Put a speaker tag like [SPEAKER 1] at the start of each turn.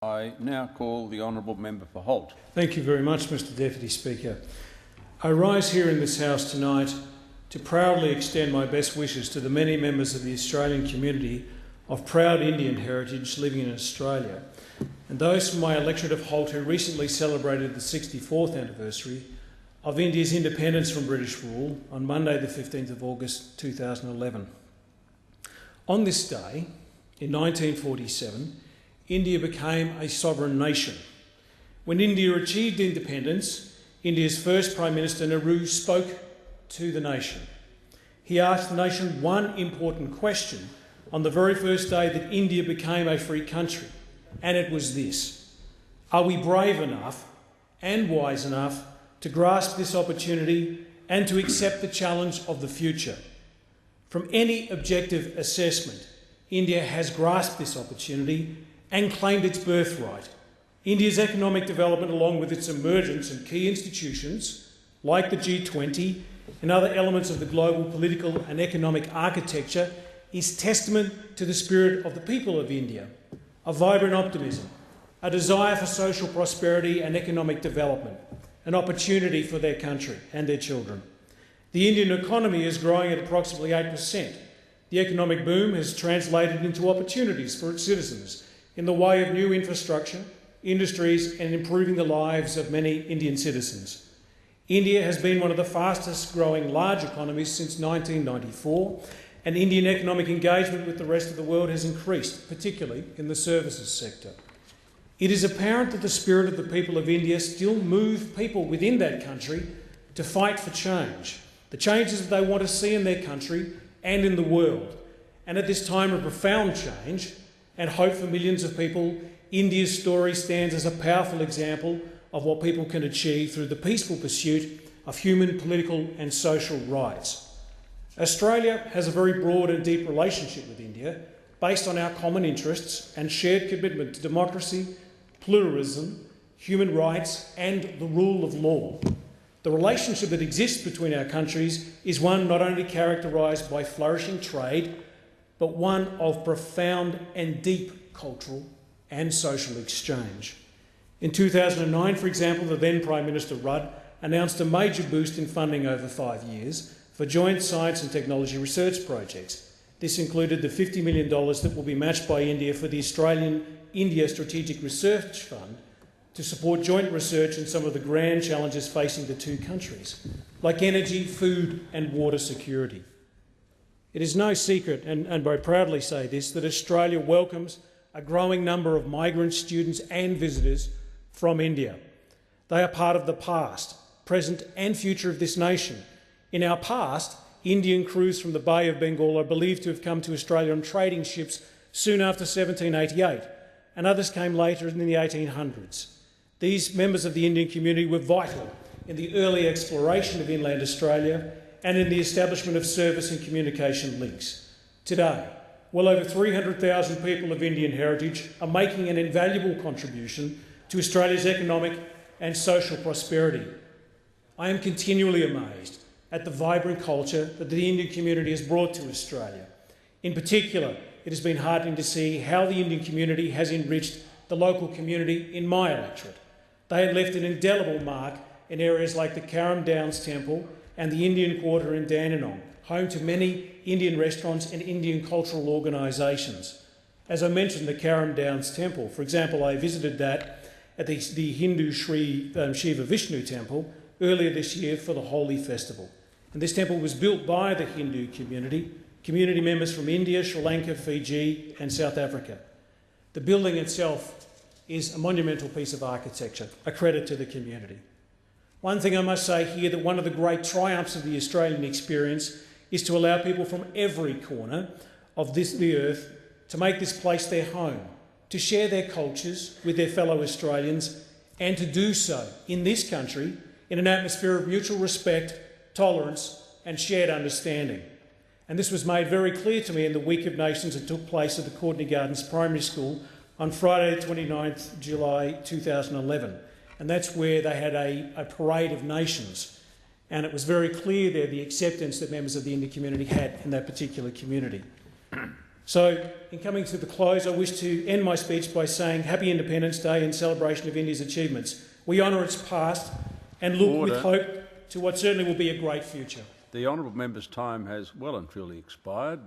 [SPEAKER 1] I now call the honourable member for Holt.
[SPEAKER 2] Thank you very much, Mr Deputy Speaker. I rise here in this House tonight to proudly extend my best wishes to the many members of the Australian community of proud Indian heritage living in Australia, and those from my electorate of Holt who recently celebrated the 64th anniversary of India's independence from British rule on Monday the 15th of August 2011. On this day, in 1947, India became a sovereign nation. When India achieved independence, India's first Prime Minister Nehru spoke to the nation. He asked the nation one important question on the very first day that India became a free country, and it was this: are we brave enough and wise enough to grasp this opportunity and to accept the challenge of the future? From any objective assessment, India has grasped this opportunity and claimed its birthright. India's economic development, along with its emergence in key institutions like the G20 and other elements of the global political and economic architecture, is testament to the spirit of the people of India, a vibrant optimism, a desire for social prosperity and economic development, an opportunity for their country and their children. The Indian economy is growing at approximately 8%. The economic boom has translated into opportunities for its citizens in the way of new infrastructure, industries and improving the lives of many Indian citizens. India has been one of the fastest growing large economies since 1994, and Indian economic engagement with the rest of the world has increased, particularly in the services sector. It is apparent that the spirit of the people of India still move people within that country to fight for change, the changes that they want to see in their country and in the world. And at this time of profound change and hope for millions of people, India's story stands as a powerful example of what people can achieve through the peaceful pursuit of human, political and social rights. Australia has a very broad and deep relationship with India based on our common interests and shared commitment to democracy, pluralism, human rights and the rule of law. The relationship that exists between our countries is one not only characterised by flourishing trade, but one of profound and deep cultural and social exchange. In 2009, for example, the then Prime Minister Rudd announced a major boost in funding over 5 years for joint science and technology research projects. This included the $50 million that will be matched by India for the Australian-India Strategic Research Fund to support joint research in some of the grand challenges facing the two countries, like energy, food and water security. It is no secret, and I proudly say this, that Australia welcomes a growing number of migrant students and visitors from India. They are part of the past, present and future of this nation. In our past, Indian crews from the Bay of Bengal are believed to have come to Australia on trading ships soon after 1788, and others came later in the 1800s. These members of the Indian community were vital in the early exploration of inland Australia and in the establishment of service and communication links. Today, well over 300,000 people of Indian heritage are making an invaluable contribution to Australia's economic and social prosperity. I am continually amazed at the vibrant culture that the Indian community has brought to Australia. In particular, it has been heartening to see how the Indian community has enriched the local community in my electorate. They have left an indelible mark in areas like the Carrum Downs Temple and the Indian Quarter in Dandenong, home to many Indian restaurants and Indian cultural organisations. As I mentioned, the Carrum Downs Temple, for example, I visited that at the Hindu Sri Shiva Vishnu Temple earlier this year for the Holi Festival. And this temple was built by the Hindu community members from India, Sri Lanka, Fiji and South Africa. The building itself is a monumental piece of architecture, a credit to the community. One thing I must say here, that one of the great triumphs of the Australian experience is to allow people from every corner of the earth to make this place their home, to share their cultures with their fellow Australians, and to do so in this country in an atmosphere of mutual respect, tolerance and shared understanding. And this was made very clear to me in the Week of Nations that took place at the Courtney Gardens Primary School on Friday 29th July 2011. And that's where they had a parade of nations. And it was very clear there the acceptance that members of the Indian community had in that particular community. So, in coming to the close, I wish to end my speech by saying Happy Independence Day in celebration of India's achievements. We honour its past and look with hope to what certainly will be a great future.
[SPEAKER 1] The honourable member's time has well and truly expired.